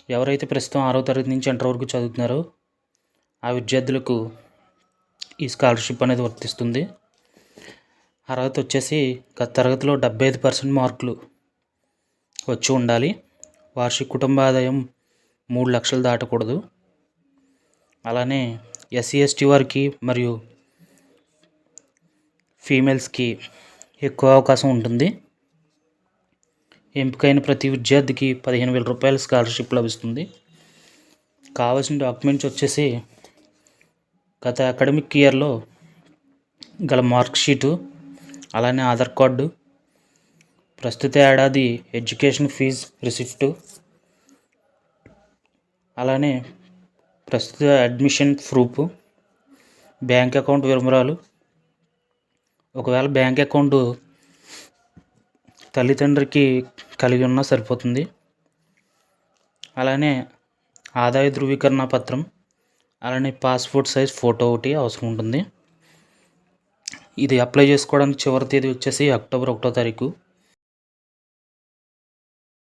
ఎవరైతే ప్రస్తుతం 6వ తరగతి నుంచి ఇంటర్ వరకు చదువుతున్నారో ఆ విద్యార్థులకు ఈ స్కాలర్షిప్ అనేది వర్తిస్తుంది. అర్హత వచ్చేసి గత తరగతిలో 75% మార్కులు వచ్చి ఉండాలి. వార్షిక కుటుంబ ఆదాయం 3 లక్షలు దాటకూడదు. అలానే ఎస్సీ ఎస్టీ వారికి మరియు ఫీమేల్స్కి ఎక్కువ అవకాశం ఉంటుంది. ఎంపికైన ప్రతి విద్యార్థికి 15,000 రూపాయల స్కాలర్షిప్ లభిస్తుంది. కావాల్సిన డాక్యుమెంట్స్ వచ్చేసి గత అకాడమిక్ ఇయర్లో గల మార్క్ షీటు, అలానే ఆధార్ కార్డు, ప్రస్తుత ఏడాది ఎడ్యుకేషన్ ఫీజు రిసిప్టు, అలానే ప్రస్తుత అడ్మిషన్ ప్రూఫ్, బ్యాంక్ అకౌంట్ వివరాలు. ఒకవేళ బ్యాంక్ అకౌంట్ తల్లిదండ్రికి కలిగి ఉన్నా సరిపోతుంది. అలానే ఆదాయ ధృవీకరణ పత్రం, అలానే పాస్పోర్ట్ సైజ్ ఫోటో ఒకటి అవసరం ఉంటుంది. ఇది అప్లై చేసుకోవడానికి చివరి తేదీ వచ్చేసి అక్టోబర్ 1వ తారీఖు.